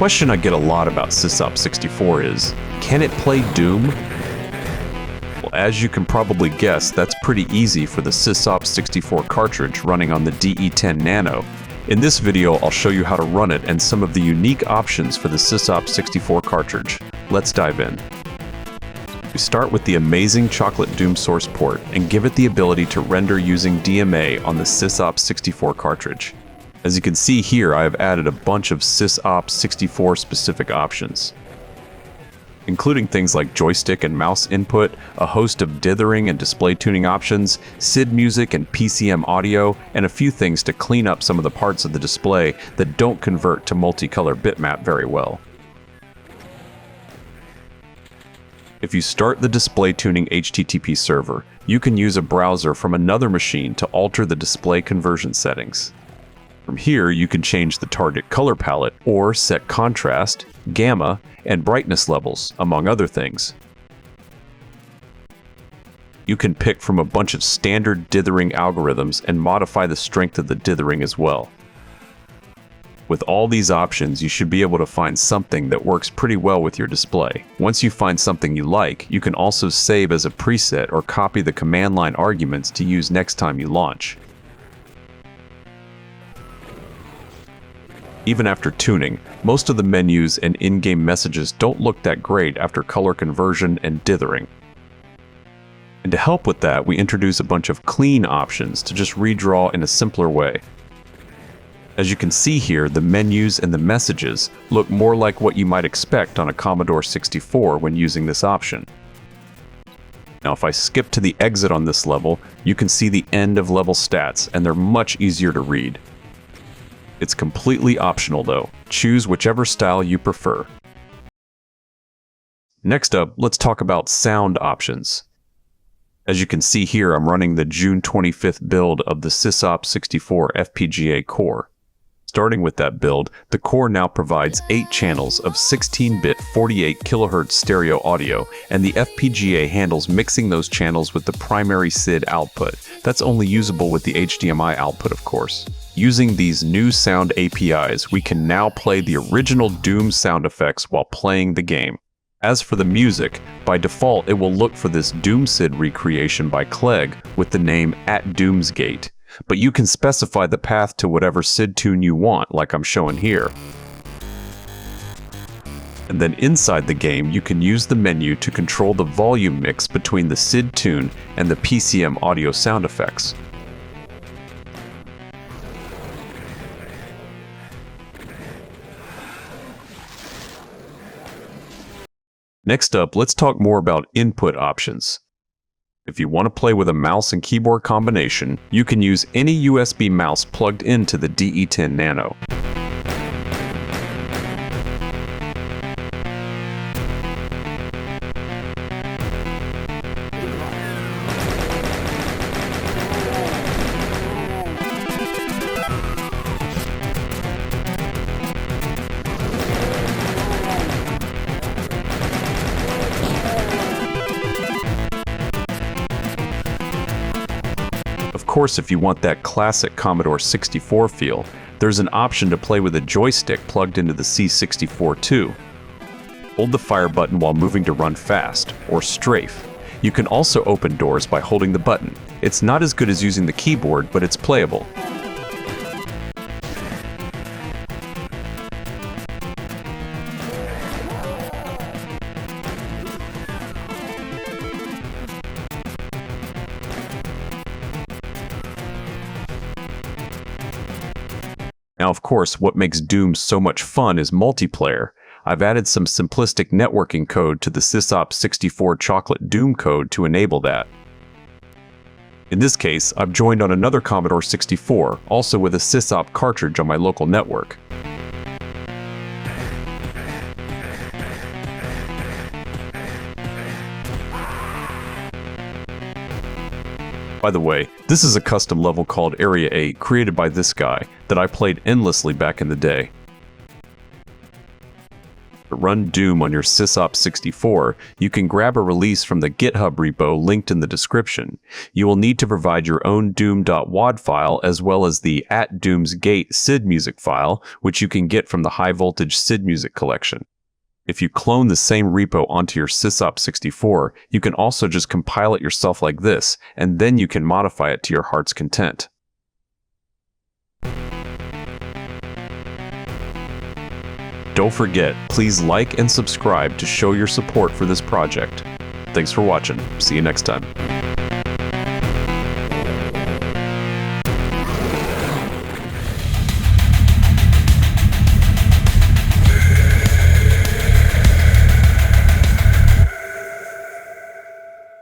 question I get a lot about Sysop-64 is, can it play Doom? Well, as you can probably guess, that's pretty easy for the Sysop-64 cartridge running on the DE10 Nano. In this video, I'll show you how to run it and some of the unique options for the Sysop-64 cartridge. Let's dive in. We start with the amazing Chocolate Doom source port and give it the ability to render using DMA on the Sysop-64 cartridge. As you can see here, I have added a bunch of Sysop-64 specific options, including things like joystick and mouse input, a host of dithering and display tuning options, SID music and PCM audio, and a few things to clean up some of the parts of the display that don't convert to multicolor bitmap very well. If you start the display tuning HTTP server, you can use a browser from another machine to alter the display conversion settings. From here, you can change the target color palette or set contrast, gamma, and brightness levels, among other things. You can pick from a bunch of standard dithering algorithms and modify the strength of the dithering as well. With all these options, you should be able to find something that works pretty well with your display. Once you find something you like, you can also save as a preset or copy the command line arguments to use next time you launch. Even after tuning, most of the menus and in-game messages don't look that great after color conversion and dithering. And to help with that, we introduce a bunch of clean options to just redraw in a simpler way. As you can see here, the menus and the messages look more like what you might expect on a Commodore 64 when using this option. Now if I skip to the exit on this level, you can see the end of level stats, and they're much easier to read. It's completely optional though. Choose whichever style you prefer. Next up, let's talk about sound options. As you can see here, I'm running the June 25th build of the Sysop-64 FPGA core. Starting with that build, the core now provides 8 channels of 16-bit 48 kHz stereo audio, and the FPGA handles mixing those channels with the primary SID output. That's only usable with the HDMI output, of course. Using these new sound APIs, we can now play the original Doom sound effects while playing the game. As for the music, by default it will look for this Doom SID recreation by Clegg with the name @Doomsgate, but you can specify the path to whatever SID tune you want, like I'm showing here. And then inside the game, you can use the menu to control the volume mix between the SID tune and the PCM audio sound effects. Next up, let's talk more about input options. If you want to play with a mouse and keyboard combination, you can use any USB mouse plugged into the DE10 Nano. Of course, if you want that classic Commodore 64 feel, there's an option to play with a joystick plugged into the C64 too. Hold the fire button while moving to run fast, or strafe. You can also open doors by holding the button. It's not as good as using the keyboard, but it's playable. Now, of course, what makes Doom so much fun is multiplayer. I've added some simplistic networking code to the Sysop-64 Chocolate Doom code to enable that. In this case, I've joined on another Commodore 64, also with a Sysop cartridge on my local network. By the way, this is a custom level called Area 8 created by this guy that I played endlessly back in the day. to run Doom on your Sysop-64, you can grab a release from the GitHub repo linked in the description. You will need to provide your own doom.wad file as well as the @doomsgate SID music file, which you can get from the high voltage SID music collection. If you clone the same repo onto your Sysop-64, you can also just compile it yourself like this, and then you can modify it to your heart's content. Don't forget, please like and subscribe to show your support for this project. Thanks for watching. See you next time.